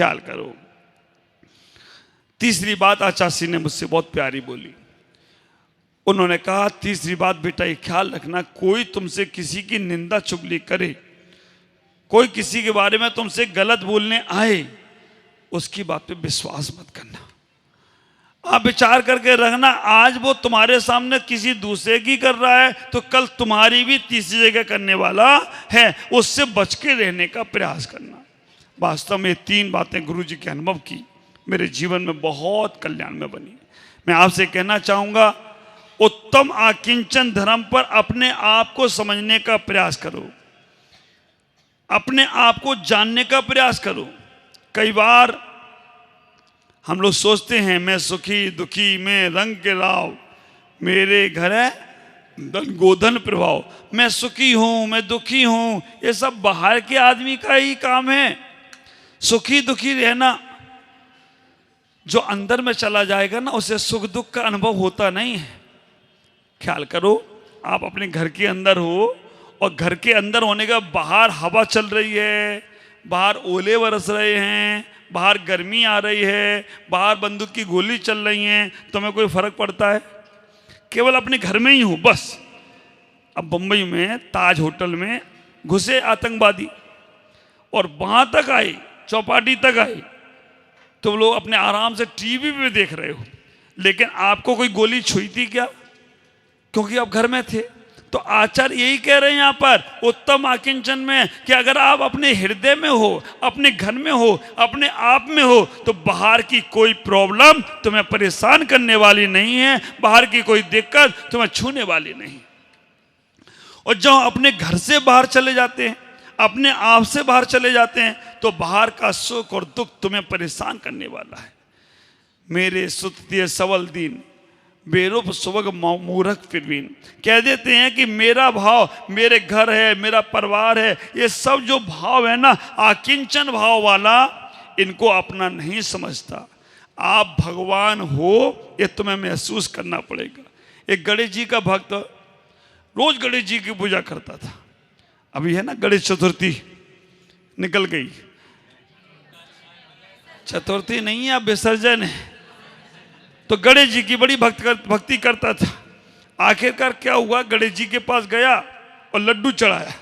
ख्याल करो। तीसरी बात आचार्य ने मुझसे बहुत प्यारी बोली। उन्होंने कहा तीसरी बात बेटा ये ख्याल रखना, कोई तुमसे किसी की निंदा चुगली करे, कोई किसी के बारे में तुमसे गलत बोलने आए, उसकी बात पे विश्वास मत करना। आप विचार करके रखना, आज वो तुम्हारे सामने किसी दूसरे की कर रहा है तो कल तुम्हारी भी तीसरी जगह करने वाला है, उससे बच के रहने का प्रयास करना। वास्तव में 3 बातें गुरु जी के अनुभव की मेरे जीवन में बहुत कल्याण में बनी। मैं आपसे कहना चाहूँगा, उत्तम आकिंचन धर्म पर अपने आप को समझने का प्रयास करो, अपने आप को जानने का प्रयास करो। कई बार हम लोग सोचते हैं मैं सुखी दुखी में रंग के राव, मेरे घर है धन गोधन प्रभाव, मैं सुखी हूँ मैं दुखी हूँ, ये सब बाहर के आदमी का ही काम है। सुखी दुखी रहना, जो अंदर में चला जाएगा ना उसे सुख दुख का अनुभव होता नहीं है। ख्याल करो, आप अपने घर के अंदर हो और घर के अंदर होने का बाहर हवा चल रही है, बाहर ओले बरस रहे हैं, बाहर गर्मी आ रही है, बाहर बंदूक की गोली चल रही हैं, तुम्हें कोई फर्क पड़ता है? केवल अपने घर में ही हो बस। अब बम्बई में ताज होटल में घुसे आतंकवादी और वहां तक आए, चौपाटी तक आए, तुम लोग अपने आराम से टीवी पे देख रहे हो, लेकिन आपको कोई गोली छुई थी क्या? क्योंकि आप घर में थे। तो आचार्य यही कह रहे हैं यहाँ पर उत्तम आकिंचन में कि अगर आप अपने हृदय में हो, अपने घर में हो, अपने आप में हो, तो बाहर की कोई प्रॉब्लम तुम्हें परेशान करने वाली नहीं है, बाहर की कोई दिक्कत तुम्हें छूने वाली नहीं। और जब अपने घर से बाहर चले जाते हैं, अपने आप से बाहर चले जाते हैं, तो बाहर का सुख और दुख तुम्हें परेशान करने वाला है। मेरे सुततिय सबल दीन बेरूप सुवग मूर्ख फिरवीन, कह देते हैं कि मेरा भाव मेरे घर है, मेरा परिवार है, ये सब जो भाव है ना आकिंचन भाव वाला, इनको अपना नहीं समझता। आप भगवान हो ये तुम्हें महसूस करना पड़ेगा। एक गणेश जी का भक्त रोज गणेश जी की पूजा करता था। अभी है ना गणेश चतुर्थी निकल गई, चतुर्थी नहीं है अब विसर्जन है। तो गणेश जी की बड़ी भक्ति करता था। आखिरकार क्या हुआ, गणेश जी के पास गया और लड्डू चढ़ाया।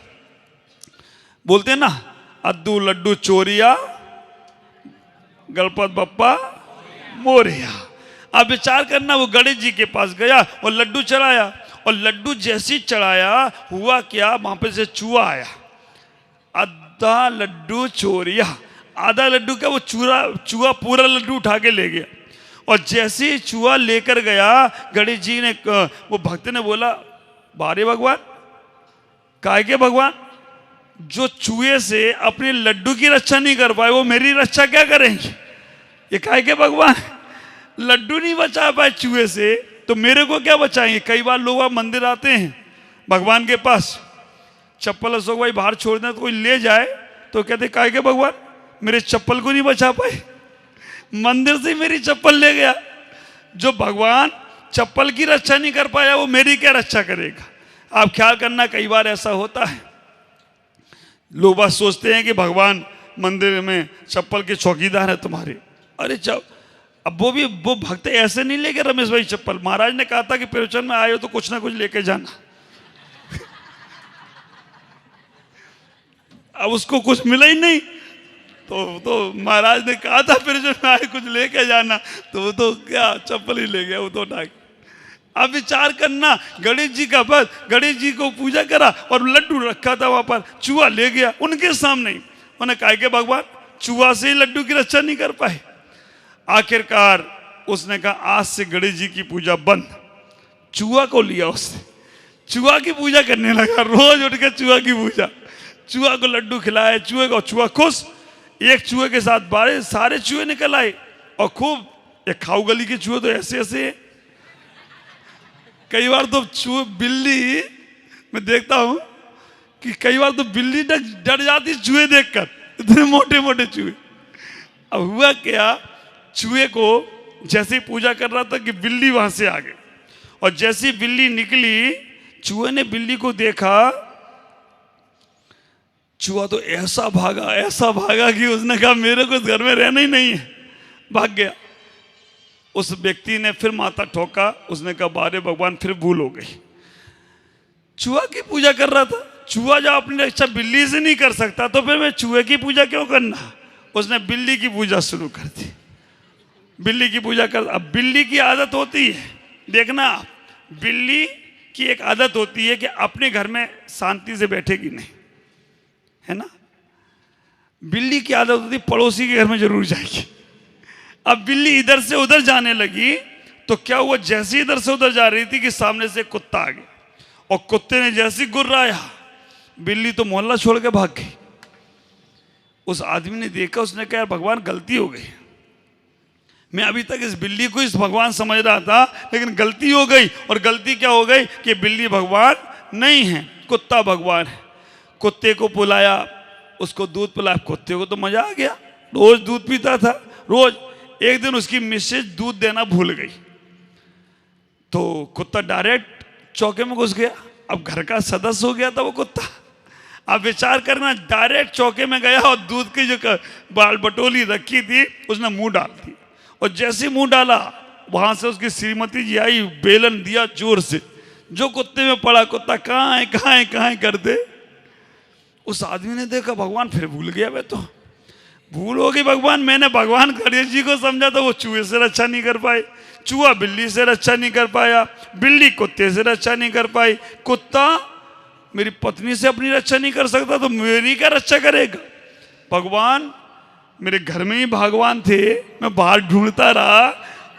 बोलते ना अद्दू लड्डू चोरिया गणपत बप्पा मोरिया। अब विचार करना, वो गणेश जी के पास गया और लड्डू चढ़ाया, और लड्डू जैसी चढ़ाया हुआ क्या, वहां पे से चूहा आया। आधा लड्डू चोरिया, आधा लड्डू क्या, वो चूहा पूरा लड्डू उठा के ले गया। और जैसे ही चूहा लेकर गया, गणेश जी ने, वो भक्त ने बोला, बारे भगवान, काहे के भगवान, जो चूहे से अपने लड्डू की रक्षा नहीं कर पाए वो मेरी रक्षा क्या करेंगे? ये काहे के भगवान, लड्डू नहीं बचा पाए चूहे से तो मेरे को क्या बचाएंगे? कई बार लोग मंदिर आते हैं भगवान के पास, चप्पल अशोक भाई बाहर छोड़ दें तो कोई ले जाए तो कहते काहे के भगवान, मेरे चप्पल को नहीं बचा पाए, मंदिर से मेरी चप्पल ले गया। जो भगवान चप्पल की रक्षा नहीं कर पाया वो मेरी क्या रक्षा करेगा? आप ख्याल करना, कई बार ऐसा होता है, लोग बस सोचते हैं कि भगवान मंदिर में चप्पल के चौकीदार है तुम्हारे। अरे अब वो भक्त ऐसे नहीं लेके रमेश भाई चप्पल, महाराज ने कहा था कि प्रवचन में आए हो तो कुछ ना कुछ लेके जाना। अब उसको कुछ मिला ही नहीं, तो महाराज ने कहा था प्रवचन में आए कुछ लेके जाना, तो वो तो क्या चप्पल ही ले गया, वो तो डाक। अब विचार करना, गणेश जी का बस, गणेश जी को पूजा करा और लड्डू रखा था वहां पर, चूहा ले गया उनके सामने ही। उन्हें कहा कि भगवान चूहा से ही लड्डू की रक्षा नहीं कर पाए। आखिरकार उसने कहा आज से गणेश जी की पूजा बंद। चूहा को लिया उसने, चूहा की पूजा करने लगा, रोज उठ के चूहा की पूजा, चूहा को लड्डू खिलाए, चूहे को, चूहा खुश। एक चूहे के साथ बारे सारे चूहे निकल आए और खूब, एक खाऊ गली के चूहे तो ऐसे ऐसे, कई बार तो चूहे, बिल्ली मैं देखता हूं कि कई बार तो बिल्ली डर जाती चूहे देखकर, इतने मोटे मोटे चूहे। अब हुआ क्या, चूहे को जैसे ही पूजा कर रहा था कि बिल्ली वहां से आ गई, और जैसी बिल्ली निकली, चूहे ने बिल्ली को देखा, चूहा तो ऐसा भागा कि उसने कहा मेरे को इस घर में रहना ही नहीं है, भाग गया। उस व्यक्ति ने फिर माथा ठोका, उसने कहा बारे भगवान फिर भूल हो गई। चूहा की पूजा कर रहा था। चूहा जब अपनी रक्षा बिल्ली से नहीं कर सकता तो फिर मैं चूहे की पूजा क्यों करना। उसने बिल्ली की पूजा शुरू कर दी। बिल्ली की पूजा कर, अब बिल्ली की आदत होती है, देखना आप, बिल्ली की एक आदत होती है कि अपने घर में शांति से बैठेगी नहीं, है ना। बिल्ली की आदत होती है पड़ोसी के घर में जरूर जाएगी। अब बिल्ली इधर से उधर जाने लगी तो क्या हुआ, जैसे इधर से उधर जा रही थी कि सामने से कुत्ता आ गया, और कुत्ते ने जैसे गुर्राया, बिल्ली तो मोहल्ला छोड़ के भाग गई। उस आदमी ने देखा, उसने कहा भगवान गलती हो गई। मैं अभी तक इस बिल्ली को इस भगवान समझ रहा था, लेकिन गलती हो गई। और गलती क्या हो गई कि बिल्ली भगवान नहीं है, कुत्ता भगवान है। कुत्ते को बुलाया, उसको दूध पिलाया। कुत्ते को तो मजा आ गया, रोज दूध पीता था रोज। एक दिन उसकी मिसेज दूध देना भूल गई तो कुत्ता डायरेक्ट चौके में घुस गया। अब घर का सदस्य हो गया था वो कुत्ता। अब विचार करना, डायरेक्ट चौके में गया और दूध की जो बाल बटोली रखी थी उसने मुंह डाल दी, और जैसे मुंह डाला वहां से उसकी श्रीमती जी आई, बेलन दिया जोर से, जो कुत्ते में पड़ा, कुत्ता कहाँ है करते। उस आदमी ने देखा भगवान फिर भूल गया। मैं तो भूल हो गई भगवान। मैंने भगवान गणेश जी को समझा तो वो चूहे से रक्षा नहीं कर पाए, चूहा बिल्ली से रक्षा नहीं कर पाया, बिल्ली कुत्ते से रक्षा नहीं कर पाई, कुत्ता मेरी पत्नी से अपनी रक्षा नहीं कर सकता तो मेरी क्या रक्षा करेगा। भगवान मेरे घर में ही भगवान थे, मैं बाहर ढूंढता रहा,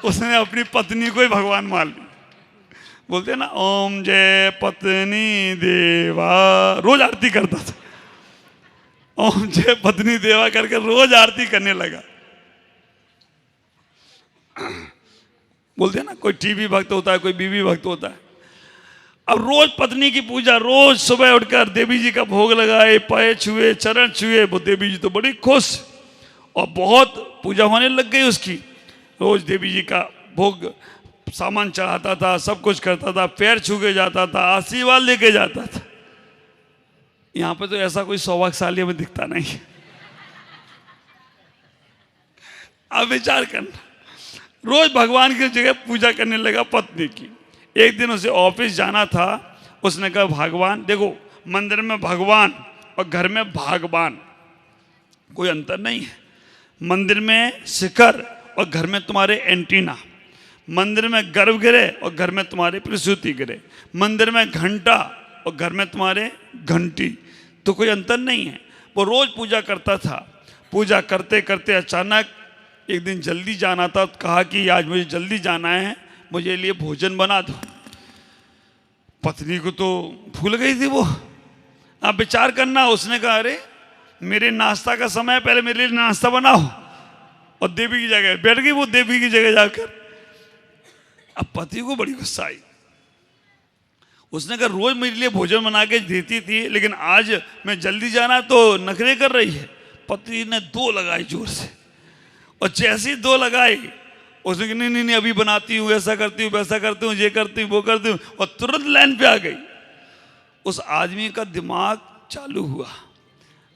उसने अपनी पत्नी को ही भगवान मान लिया। बोलते ना ओम जय पत्नी देवा, रोज आरती करता था। ओम जय पत्नी देवा करके रोज आरती करने लगा। बोलते ना कोई टीवी भक्त होता है, कोई बीवी भक्त होता है। अब रोज पत्नी की पूजा, रोज सुबह उठकर देवी जी का भोग लगाए, पैर छुए, चरण छुए। वो देवी जी तो बड़ी खुश और बहुत पूजा होने लग गई उसकी। रोज देवी जी का भोग सामान चढ़ाता था, सब कुछ करता था, पैर छू के जाता था, आशीर्वाद लेके जाता था। यहाँ पे तो ऐसा कोई सौभाग्यशाली में दिखता नहीं है। अब विचार करना, रोज भगवान की जगह पूजा करने लगा पत्नी की। एक दिन उसे ऑफिस जाना था, उसने कहा भगवान देखो, मंदिर में भगवान और घर में भागवान कोई अंतर नहीं है। मंदिर में शिखर और घर में तुम्हारे एंटीना, मंदिर में गर्भगृह और घर में तुम्हारे प्रसूति गृह, मंदिर में घंटा और घर में तुम्हारे घंटी, तो कोई अंतर नहीं है। वो रोज पूजा करता था। पूजा करते करते अचानक एक दिन जल्दी जाना था, तो कहा कि आज मुझे जल्दी जाना है, मुझे लिए भोजन बना दो। पत्नी को तो भूल गई थी वो। आप विचार करना, उसने कहा अरे मेरे नाश्ता का समय है, पहले मेरे लिए नाश्ता बनाओ। और देवी की जगह बैठ गई वो, देवी की जगह जाकर। अब पति को बड़ी गुस्सा आई। उसने कहा रोज मेरे लिए भोजन बना के देती थी, लेकिन आज मैं जल्दी जाना तो नखरे कर रही है। पति ने दो लगाई जोर से, और जैसी दो लगाई उसने कहा नहीं नहीं नहीं अभी बनाती हूँ, ऐसा करती हूँ, वैसा करती हूँ, ये करती हूँ, वो करती हूँ, और तुरंत लाइन पे आ गई। उस आदमी का दिमाग चालू हुआ।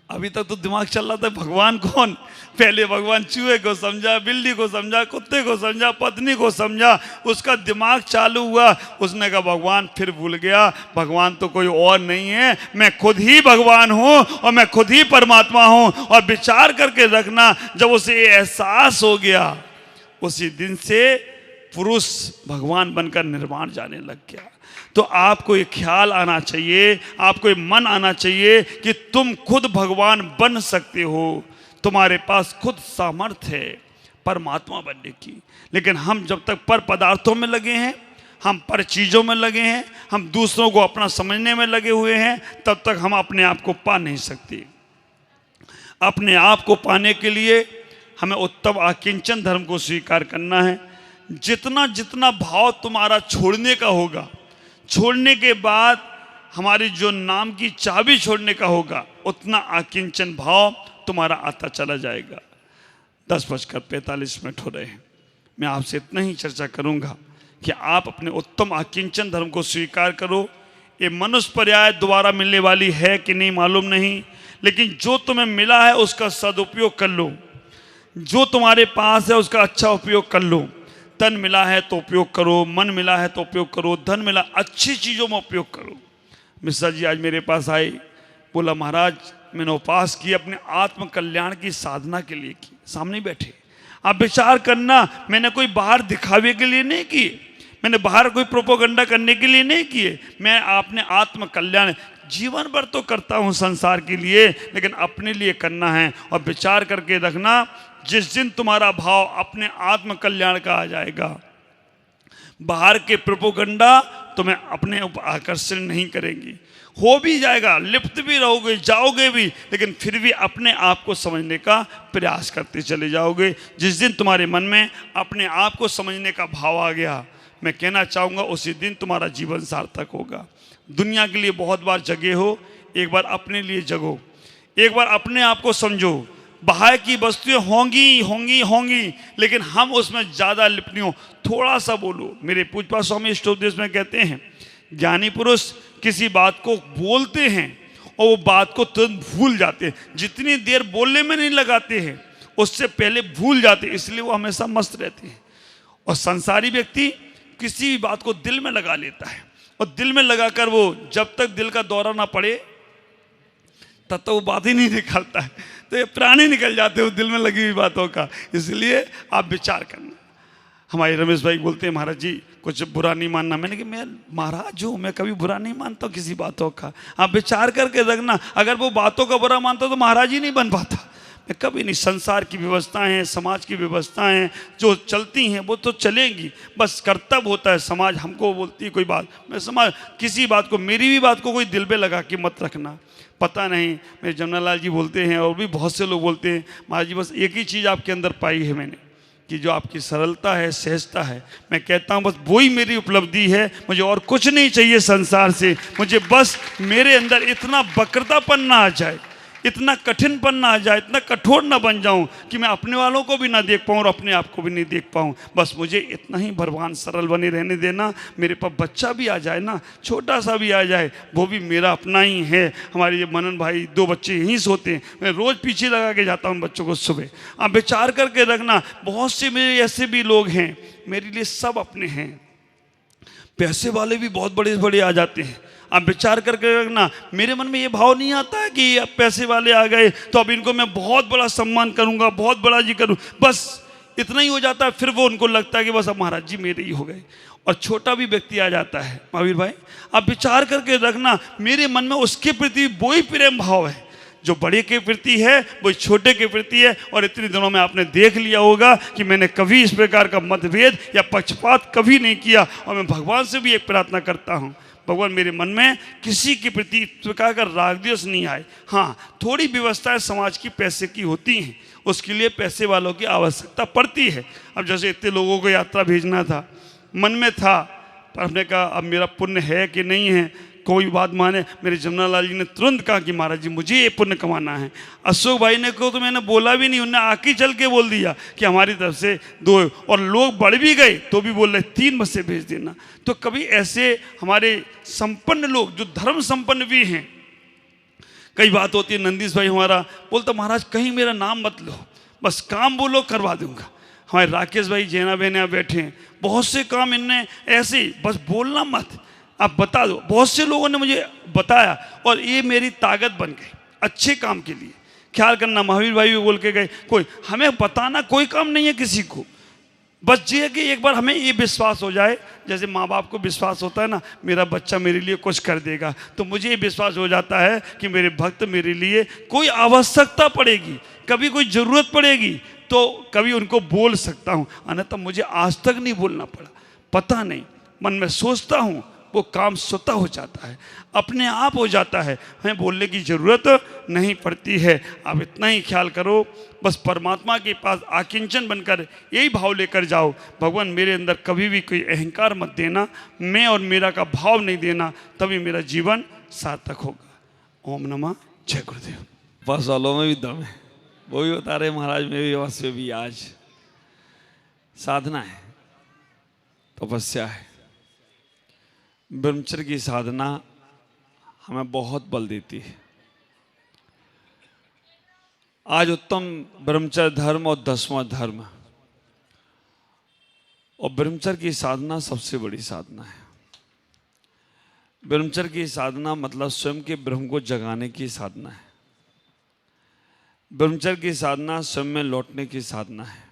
अभी तक तो दिमाग चल रहा था भगवान कौन। पहले भगवान चूहे को समझा, बिल्ली को समझा, कुत्ते को समझा, पत्नी को समझा, उसका दिमाग चालू हुआ। उसने कहा भगवान फिर भूल गया, भगवान तो कोई और नहीं है, मैं खुद ही भगवान हूँ और मैं खुद ही परमात्मा हूँ। और विचार करके रखना, जब उसे एहसास हो गया, उसी दिन से पुरुष भगवान बनकर निर्वाण जाने लग गया। तो आपको ये ख्याल आना चाहिए, आपको ये मन आना चाहिए कि तुम खुद भगवान बन सकते हो, तुम्हारे पास खुद सामर्थ्य है परमात्मा बनने की। लेकिन हम जब तक पर पदार्थों में लगे हैं, हम पर चीज़ों में लगे हैं, हम दूसरों को अपना समझने में लगे हुए हैं, तब तक हम अपने आप को पा नहीं सकते। अपने आप को पाने के लिए हमें उत्तम आकिंचन धर्म को स्वीकार करना है। जितना जितना भाव तुम्हारा छोड़ने का होगा, छोड़ने के बाद हमारी जो नाम की चाबी छोड़ने का होगा, उतना आकिंचन भाव तुम्हारा आता चला जाएगा। 10:45 हो रहे हैं। मैं आपसे इतना ही चर्चा करूंगा कि आप अपने उत्तम आकिंचन धर्म को स्वीकार करो। ये मनुष्य पर्याय दोबारा मिलने वाली है कि नहीं मालूम नहीं, लेकिन जो तुम्हें मिला है उसका सदुपयोग कर लो, जो तुम्हारे पास है उसका अच्छा उपयोग कर लो। तन मिला है तो उपयोग करो, मन मिला है तो उपयोग करो, धन मिला अच्छी चीज़ों में उपयोग करो। मिश्रा जी आज मेरे पास आए, बोला महाराज मैंने उपवास किया अपने आत्म कल्याण की साधना के लिए की। सामने बैठे, आप विचार करना, मैंने कोई बाहर दिखावे के लिए नहीं किए, मैंने बाहर कोई प्रोपोगंडा करने के लिए नहीं किए, मैं अपने आत्म कल्याण जीवन भर तो करता हूँ संसार के लिए, लेकिन अपने लिए करना है। और विचार करके रखना, जिस दिन तुम्हारा भाव अपने आत्म कल्याण का आ जाएगा, बाहर के प्रोपोगंडा तुम्हें अपने ऊपर आकर्षण नहीं करेंगी। हो भी जाएगा, लिप्त भी रहोगे, जाओगे भी, लेकिन फिर भी अपने आप को समझने का प्रयास करते चले जाओगे। जिस दिन तुम्हारे मन में अपने आप को समझने का भाव आ गया, मैं कहना चाहूँगा उसी दिन तुम्हारा जीवन सार्थक होगा। दुनिया के लिए बहुत बार जगे हो, एक बार अपने लिए जगो, एक बार अपने आप को समझो। बाहर की वस्तुएं होंगी होंगी होंगी, लेकिन हम उसमें ज़्यादा लिप्त नहीं हो, थोड़ा सा बोलो। मेरे पूज्यपाद स्वामी इष्टोपदेश में कहते हैं, ज्ञानी पुरुष किसी बात को बोलते हैं और वो बात को तुरंत भूल जाते हैं, जितनी देर बोलने में नहीं लगाते हैं उससे पहले भूल जाते हैं, इसलिए वो हमेशा मस्त रहते हैं। और संसारी व्यक्ति किसी भी बात को दिल में लगा लेता है, और दिल में लगाकर वो जब तक दिल का दौरा ना पड़े तब तक वो बात ही नहीं निकलता है, तो ये प्राणी निकल जाते हैं दिल में लगी हुई बातों का। इसलिए आप विचार करना। हमारे रमेश भाई बोलते हैं महाराज जी कुछ बुरा नहीं मानना। मैंने कहा मैं महाराज हूँ, मैं कभी बुरा नहीं मानता किसी बातों का। आप विचार करके रखना, अगर वो बातों का बुरा मानता तो महाराज ही नहीं बन पाता। मैं कभी नहीं, संसार की व्यवस्थाएं हैं, समाज की व्यवस्थाएं हैं जो चलती हैं वो तो चलेंगी, बस कर्तव्य होता है। समाज हमको बोलती है कोई बात, मैं समाज किसी बात को, मेरी भी बात को कोई दिल पे लगा के मत रखना। पता नहीं, मेरे जमनालाल जी बोलते हैं और भी बहुत से लोग बोलते हैं, महाराज जी बस एक ही चीज़ आपके अंदर पाई है मैंने, कि जो आपकी सरलता है, सहजता है। मैं कहता हूँ बस वही मेरी उपलब्धि है, मुझे और कुछ नहीं चाहिए संसार से। मुझे बस मेरे अंदर इतना वक्रतापन ना आ जाए, इतना कठिनपन ना आ जाए, इतना कठोर ना बन जाऊं कि मैं अपने वालों को भी ना देख पाऊं और अपने आप को भी नहीं देख पाऊं। बस मुझे इतना ही भगवान सरल बने रहने देना। मेरे पास बच्चा भी आ जाए ना, छोटा सा भी आ जाए, वो भी मेरा अपना ही है। हमारे ये मनन भाई 2 बच्चे यहीं सोते हैं, मैं रोज़ पीछे लगा के जाता हूँ बच्चों को सुबह। आप विचार करके रखना, बहुत से मेरे ऐसे भी लोग हैं, मेरे लिए सब अपने हैं। पैसे वाले भी बहुत बड़े बड़े आ जाते हैं। आप विचार करके रखना, मेरे मन में ये भाव नहीं आता है कि अब पैसे वाले आ गए तो अब इनको मैं बहुत बड़ा सम्मान करूंगा, बहुत बड़ा जी करूं, बस इतना ही हो जाता है। फिर वो उनको लगता है कि बस अब महाराज जी मेरे ही हो गए। और छोटा भी व्यक्ति आ जाता है, महावीर भाई आप विचार करके रखना, मेरे मन में उसके प्रति वही प्रेम भाव है जो बड़े के प्रति है, वही छोटे के प्रति है। और इतने दिनों में आपने देख लिया होगा कि मैंने कभी इस प्रकार का मतभेद या पक्षपात कभी नहीं किया। और मैं भगवान से भी एक प्रार्थना करता हूँ, भगवान मेरे मन में किसी के प्रति इस प्रकार का राग द्वेष नहीं आए। हाँ, थोड़ी व्यवस्थाएं समाज की पैसे की होती हैं, उसके लिए पैसे वालों की आवश्यकता पड़ती है। अब जैसे इतने लोगों को यात्रा भेजना था, मन में था, पर हमने कहा अब मेरा पुण्य है कि नहीं है, कोई बात माने। मेरे जमनालाल जी ने तुरंत कहा कि महाराज जी मुझे ये पुण्य कमाना है। अशोक भाई ने को तो मैंने बोला भी नहीं, उन्होंने आके चल के बोल दिया कि हमारी तरफ से 2, और लोग बढ़ भी गए तो भी बोल रहे 3 बसें भेज देना। तो कभी ऐसे हमारे संपन्न लोग जो धर्म संपन्न भी हैं, कई बात होती है, नंदीश भाई हमारा बोलता महाराज कहीं मेरा नाम मत लो, बस काम बोलो करवा दूंगा। हमारे राकेश भाई जैना बहन यहाँ बैठे हैं, बहुत से काम इनने ऐसे ही, बस बोलना मत, आप बता दो। बहुत से लोगों ने मुझे बताया और ये मेरी ताकत बन गई अच्छे काम के लिए। ख्याल करना, महावीर भाई भी बोल के गए, कोई हमें बताना कोई काम नहीं है किसी को, बस ये कि एक बार हमें ये विश्वास हो जाए, जैसे माँ बाप को विश्वास होता है ना मेरा बच्चा मेरे लिए कुछ कर देगा, तो मुझे ये विश्वास हो जाता है कि मेरे भक्त मेरे लिए कोई आवश्यकता पड़ेगी, कभी कोई ज़रूरत पड़ेगी तो कभी उनको बोल सकता हूँ, अन्यथा मुझे आज तक नहीं बोलना पड़ा। पता नहीं, मन में सोचता हूँ वो काम स्वतः हो जाता है, अपने आप हो जाता है, हमें बोलने की ज़रूरत नहीं पड़ती है। आप इतना ही ख्याल करो, बस परमात्मा के पास आकिंचन बनकर यही भाव लेकर जाओ, भगवान मेरे अंदर कभी भी कोई अहंकार मत देना, मैं और मेरा का भाव नहीं देना, तभी मेरा जीवन सार्थक होगा। ओम नमः जय गुरुदेव। बस वालों में भी दम है, वो भी बता रहे महाराज मेरी अवश्य भी आज साधना है, तपस्या है, ब्रह्मचर्य की साधना हमें बहुत बल देती है। आज उत्तम ब्रह्मचर्य धर्म और 10वां धर्म, और ब्रह्मचर्य की साधना सबसे बड़ी साधना है। ब्रह्मचर्य की साधना मतलब स्वयं के ब्रह्म को जगाने की साधना है। ब्रह्मचर्य की साधना स्वयं में लौटने की साधना है।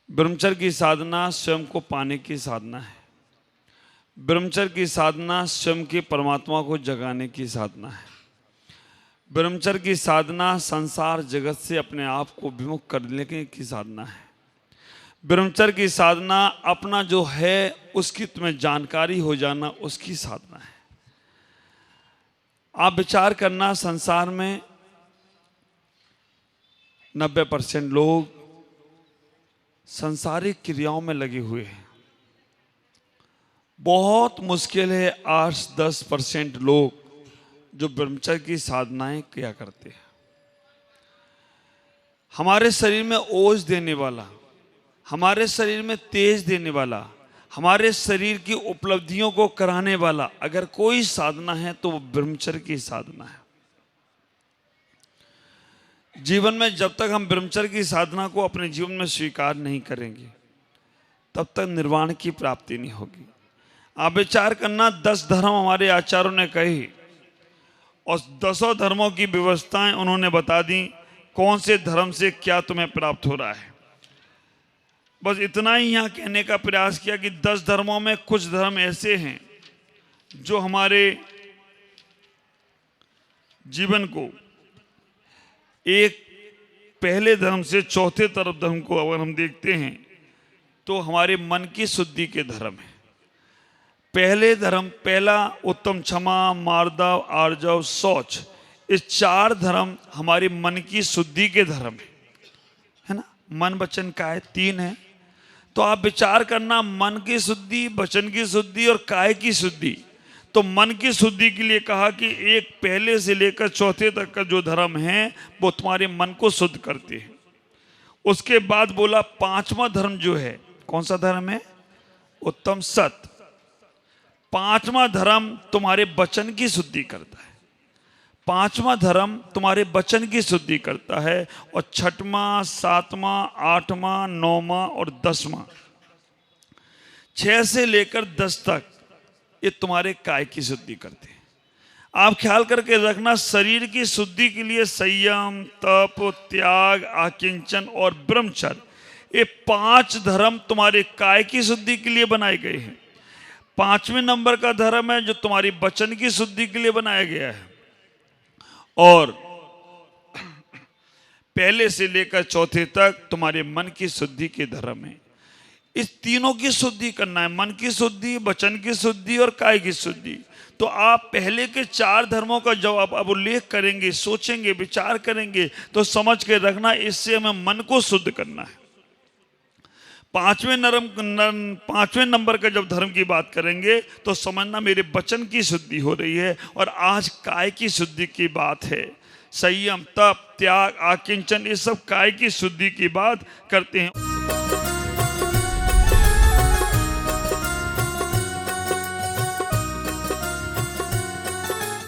ब्रह्मचर्य की साधना स्वयं को पाने की साधना है। ब्रह्मचर्य की साधना स्वयं के परमात्मा को जगाने की साधना है। ब्रह्मचर्य की साधना संसार जगत से अपने आप को विमुख करने की साधना है। ब्रह्मचर्य की साधना अपना जो है उसकी तुम्हें जानकारी हो जाना, उसकी साधना है। आप विचार करना, संसार में 90% लोग सांसारिक क्रियाओं में लगे हुए हैं। बहुत मुश्किल है 8-10% लोग जो ब्रह्मचर्य की साधनाएं किया करते हैं। हमारे शरीर में ओज देने वाला, हमारे शरीर में तेज देने वाला, हमारे शरीर की उपलब्धियों को कराने वाला अगर कोई साधना है तो वो ब्रह्मचर्य की साधना है। जीवन में जब तक हम ब्रह्मचर्य की साधना को अपने जीवन में स्वीकार नहीं करेंगे तब तक निर्वाण की प्राप्ति नहीं होगी। आप विचार करना, 10 धर्म हमारे आचार्यों ने कहे और 10 धर्मों की व्यवस्थाएं उन्होंने बता दी, कौन से धर्म से क्या तुम्हें प्राप्त हो रहा है। बस इतना ही यहाँ कहने का प्रयास किया कि 10 धर्मों में कुछ धर्म ऐसे हैं जो हमारे जीवन को एक पहले धर्म से चौथे तरफ धर्म को अगर हम देखते हैं तो हमारे मन की शुद्धि के धर्म है। पहले धर्म, पहला उत्तम क्षमा, मार्दव, आर्जव, शौच, इस 4 धर्म हमारे मन की शुद्धि के धर्म है ना। मन वचन काय 3 है। तो आप विचार करना, मन की शुद्धि, वचन की शुद्धि और काय की शुद्धि। तो मन की शुद्धि के लिए कहा कि एक पहले से लेकर चौथे तक का जो धर्म है वो तुम्हारे मन को शुद्ध करते हैं। उसके बाद बोला 5वां धर्म जो है, कौन सा धर्म है? उत्तम सत। 5वां धर्म तुम्हारे वचन की शुद्धि करता है। 5वां धर्म तुम्हारे वचन की शुद्धि करता है। और 6वां, 7वां, 8वां, 9वां और 10वां, 6 से लेकर 10 तक ये तुम्हारे काय की शुद्धि करते हैं। आप ख्याल करके रखना, शरीर की शुद्धि के लिए संयम, तप, त्याग, आकिंचन और ब्रह्मचर्य, ये 5 धर्म तुम्हारे काय की शुद्धि के लिए बनाए गए हैं। 5वें नंबर का धर्म है जो तुम्हारी वचन की शुद्धि के लिए बनाया गया है। और पहले से लेकर चौथे तक तुम्हारे मन की शुद्धि के धर्म है। इस तीनों की शुद्धि करना है, मन की शुद्धि, वचन की शुद्धि और काय की शुद्धि। तो आप पहले के 4 धर्मों का जब आप अब उल्लेख करेंगे, सोचेंगे, विचार करेंगे तो समझ के रखना, इससे हमें मन को शुद्ध करना है। 5वें नंबर का जब धर्म की बात करेंगे तो समझना मेरे वचन की शुद्धि हो रही है। और आज काय की शुद्धि की बात है। संयम, तप, त्याग, आकिंचन, ये सब काय की शुद्धि की बात करते हैं।